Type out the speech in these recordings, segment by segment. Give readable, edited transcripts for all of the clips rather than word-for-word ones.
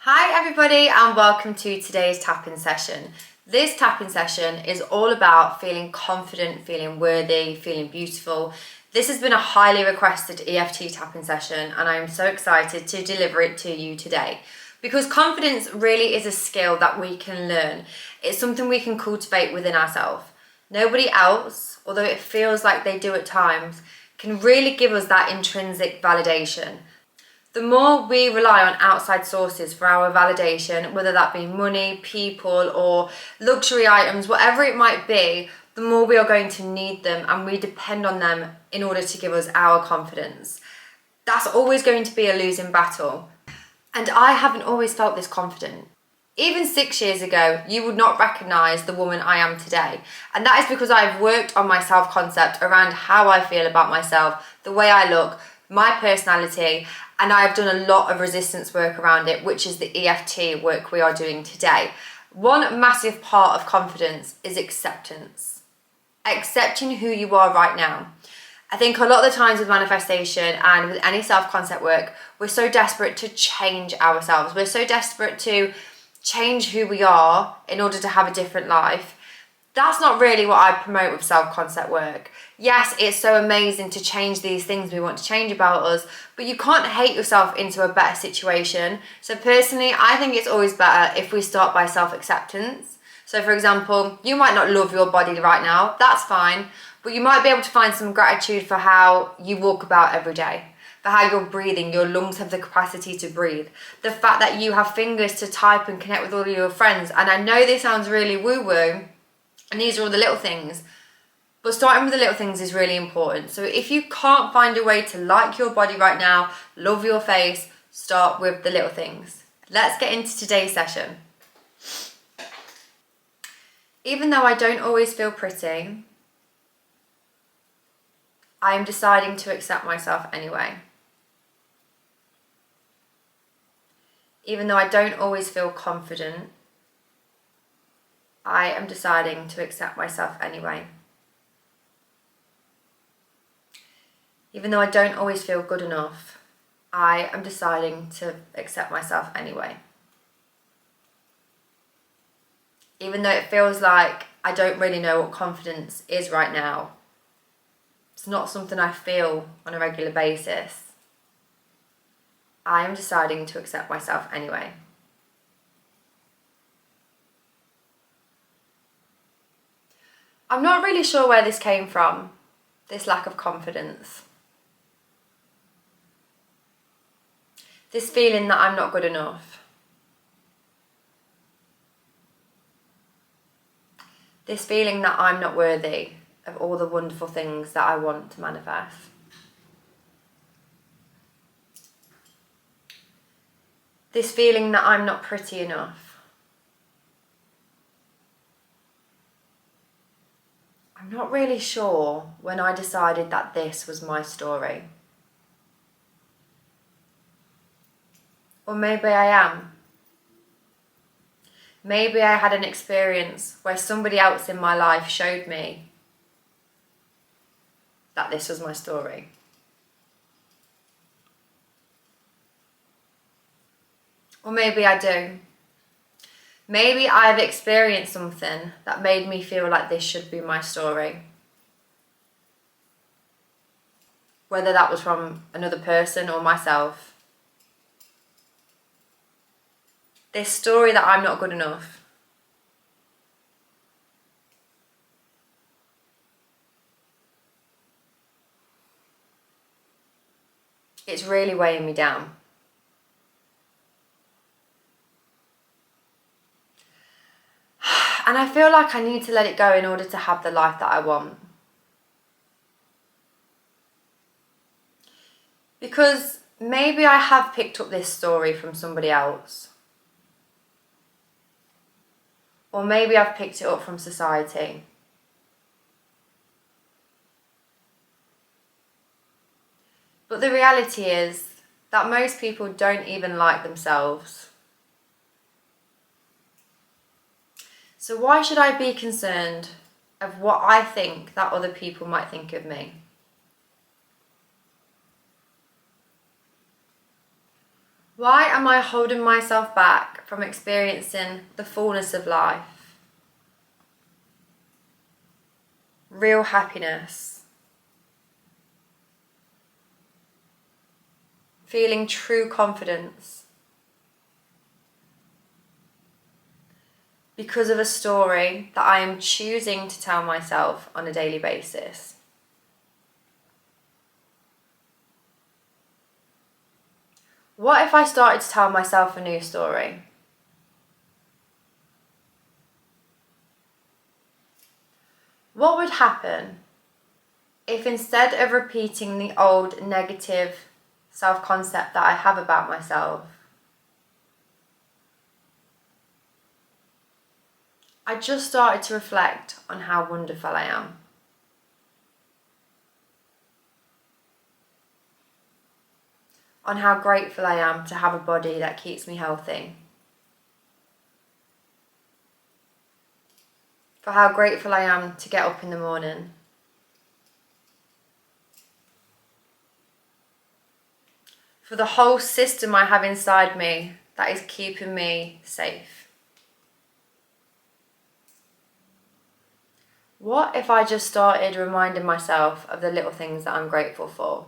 Hi everybody and welcome to today's tapping session. This tapping session is all about feeling confident, feeling worthy, feeling beautiful. This has been a highly requested EFT tapping session and I'm so excited to deliver it to you today because confidence really is a skill that we can learn. It's something we can cultivate within ourselves. Nobody else, although it feels like they do at times, can really give us that intrinsic validation. The more we rely on outside sources for our validation, whether that be money, people, or luxury items, whatever it might be, the more we are going to need them and we depend on them in order to give us our confidence. That's always going to be a losing battle. And I haven't always felt this confident. Even 6 years ago, you would not recognise the woman I am today. And that is because I've worked on my self-concept around how I feel about myself, the way I look, my personality, and I have done a lot of resistance work around it, which is the EFT work we are doing today. One massive part of confidence is acceptance. Accepting who you are right now. I think a lot of the times with manifestation and with any self-concept work, we're so desperate to change ourselves. We're so desperate to change who we are in order to have a different life. That's not really what I promote with self-concept work. Yes, it's so amazing to change these things we want to change about us, but you can't hate yourself into a better situation. So personally, I think it's always better if we start by self-acceptance. So for example, you might not love your body right now, that's fine, but you might be able to find some gratitude for how you walk about every day, for how you're breathing, your lungs have the capacity to breathe, the fact that you have fingers to type and connect with all of your friends. And I know this sounds really woo-woo, and these are all the little things, but starting with the little things is really important. So if you can't find a way to like your body right now, love your face, start with the little things. Let's get into today's session. Even though I don't always feel pretty, I am deciding to accept myself anyway. Even though I don't always feel confident, I am deciding to accept myself anyway. Even though I don't always feel good enough, I am deciding to accept myself anyway. Even though it feels like I don't really know what confidence is right now, it's not something I feel on a regular basis, I am deciding to accept myself anyway. I'm not really sure where this came from, this lack of confidence. This feeling that I'm not good enough. This feeling that I'm not worthy of all the wonderful things that I want to manifest. This feeling that I'm not pretty enough. I'm not really sure when I decided that this was my story. Or maybe I am. Maybe I had an experience where somebody else in my life showed me that this was my story. Or maybe I do. Maybe I've experienced something that made me feel like this should be my story. Whether that was from another person or myself. This story that I'm not good enough. It's really weighing me down. And I feel like I need to let it go in order to have the life that I want. Because maybe I have picked up this story from somebody else. Or maybe I've picked it up from society. But the reality is that most people don't even like themselves. So why should I be concerned of what I think that other people might think of me? Why am I holding myself back from experiencing the fullness of life? Real happiness. Feeling true confidence. Because of a story that I am choosing to tell myself on a daily basis. What if I started to tell myself a new story? What would happen if instead of repeating the old negative self-concept that I have about myself, I just started to reflect on how wonderful I am? On how grateful I am to have a body that keeps me healthy. For how grateful I am to get up in the morning. For the whole system I have inside me that is keeping me safe. What if I just started reminding myself of the little things that I'm grateful for?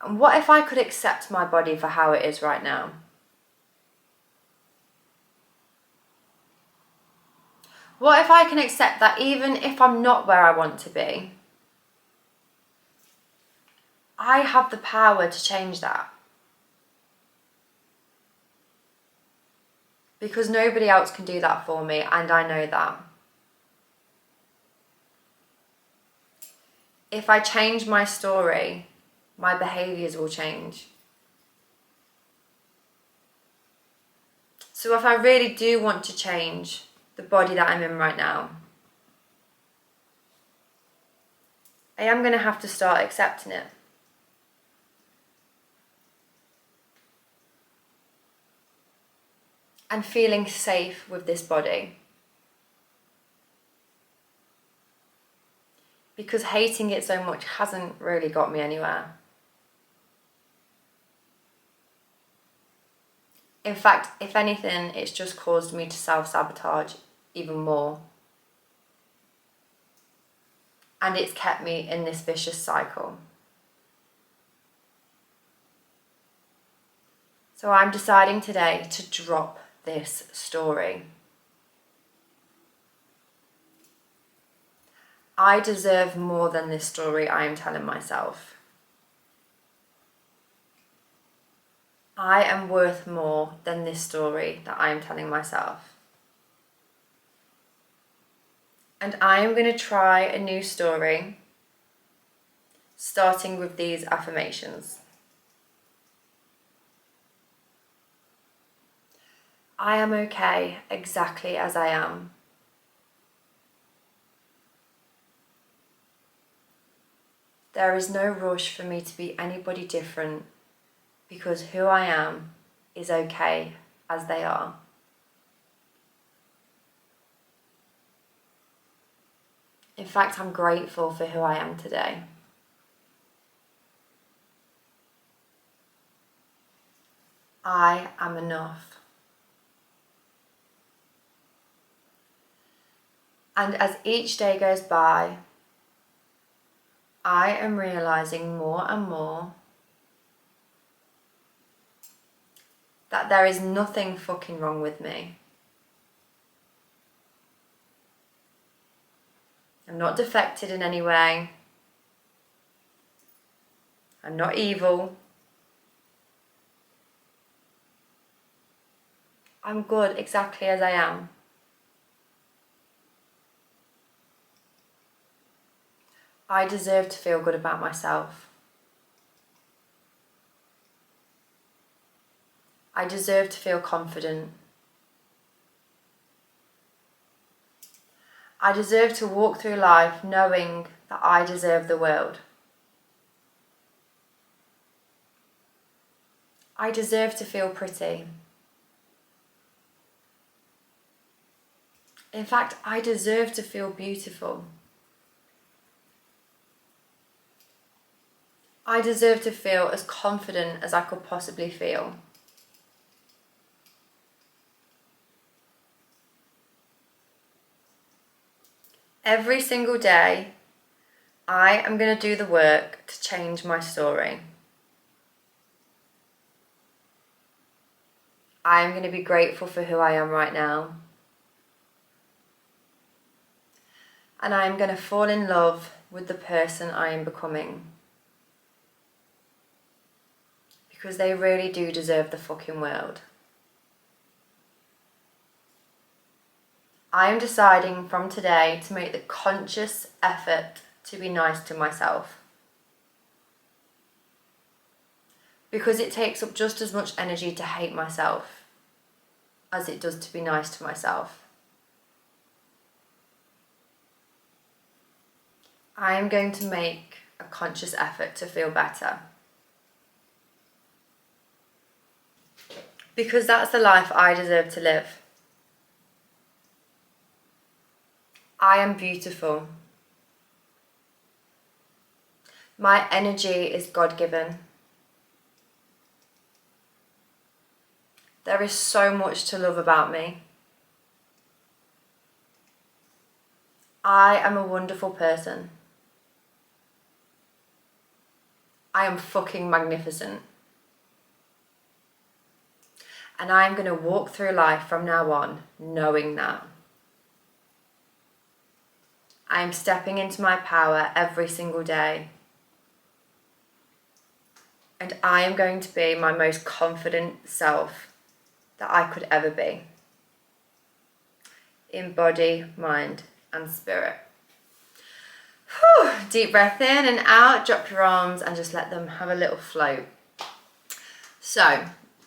And what if I could accept my body for how it is right now? What if I can accept that even if I'm not where I want to be, I have the power to change that? Because nobody else can do that for me, and I know that. If I change my story, my behaviours will change. So if I really do want to change the body that I'm in right now, I am going to have to start accepting it. And feeling safe with this body. Because hating it so much hasn't really got me anywhere. In fact, if anything, it's just caused me to self-sabotage even more. And it's kept me in this vicious cycle. So I'm deciding today to drop this story. I deserve more than this story I am telling myself. I am worth more than this story that I am telling myself. And I am going to try a new story, starting with these affirmations. I am okay exactly as I am. There is no rush for me to be anybody different because who I am is okay as they are. In fact, I'm grateful for who I am today. I am enough. And as each day goes by, I am realizing more and more that there is nothing fucking wrong with me. I'm not defected in any way. I'm not evil. I'm good exactly as I am. I deserve to feel good about myself. I deserve to feel confident. I deserve to walk through life knowing that I deserve the world. I deserve to feel pretty. In fact, I deserve to feel beautiful. I deserve to feel as confident as I could possibly feel. Every single day, I am going to do the work to change my story. I am going to be grateful for who I am right now. And I am going to fall in love with the person I am becoming. Because they really do deserve the fucking world. I am deciding from today to make the conscious effort to be nice to myself. Because it takes up just as much energy to hate myself as it does to be nice to myself. I am going to make a conscious effort to feel better. Because that's the life I deserve to live. I am beautiful. My energy is God-given. There is so much to love about me. I am a wonderful person. I am fucking magnificent. And I am going to walk through life from now on knowing that. I am stepping into my power every single day. And I am going to be my most confident self that I could ever be. In body, mind, and spirit. Whew. Deep breath in and out, drop your arms and just let them have a little float. So,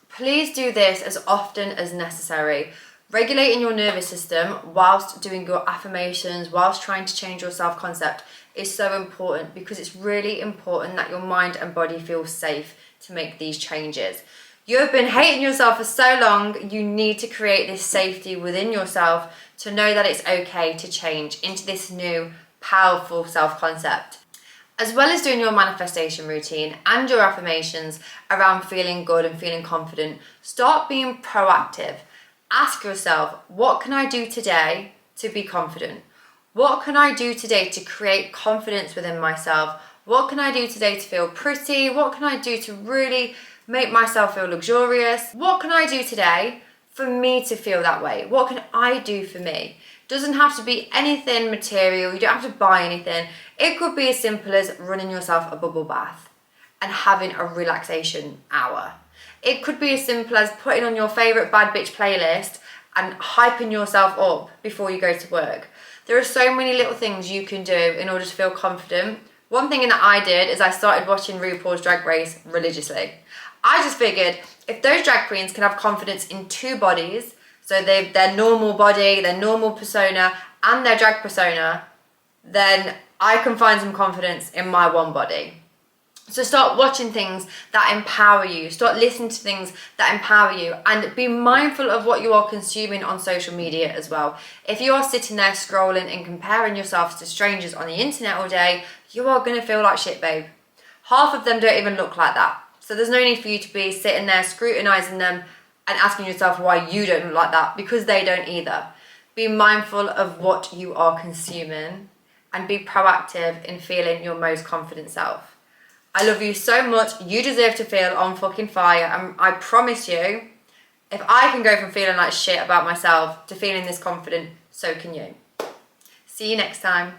please do this as often as necessary. Regulating your nervous system whilst doing your affirmations, whilst trying to change your self-concept is so important, because it's really important that your mind and body feel safe to make these changes. You have been hating yourself for so long, you need to create this safety within yourself to know that it's okay to change into this new, powerful self-concept. As well as doing your manifestation routine and your affirmations around feeling good and feeling confident, start being proactive. Ask yourself, what can I do today to be confident? What can I do today to create confidence within myself? What can I do today to feel pretty? What can I do to really make myself feel luxurious? What can I do today for me to feel that way? What can I do for me? Doesn't have to be anything material. You don't have to buy anything. It could be as simple as running yourself a bubble bath and having a relaxation hour. It could be as simple as putting on your favourite bad bitch playlist and hyping yourself up before you go to work. There are so many little things you can do in order to feel confident. One thing that I did is I started watching RuPaul's Drag Race religiously. I just figured if those drag queens can have confidence in two bodies, so their normal body, their normal persona, and their drag persona, then I can find some confidence in my one body. So start watching things that empower you. Start listening to things that empower you, and be mindful of what you are consuming on social media as well. If you are sitting there scrolling and comparing yourselves to strangers on the internet all day, you are going to feel like shit, babe. Half of them don't even look like that. So there's no need for you to be sitting there scrutinizing them and asking yourself why you don't look like that, because they don't either. Be mindful of what you are consuming and be proactive in feeling your most confident self. I love you so much. You deserve to feel on fucking fire. And I promise you, if I can go from feeling like shit about myself to feeling this confident, so can you. See you next time.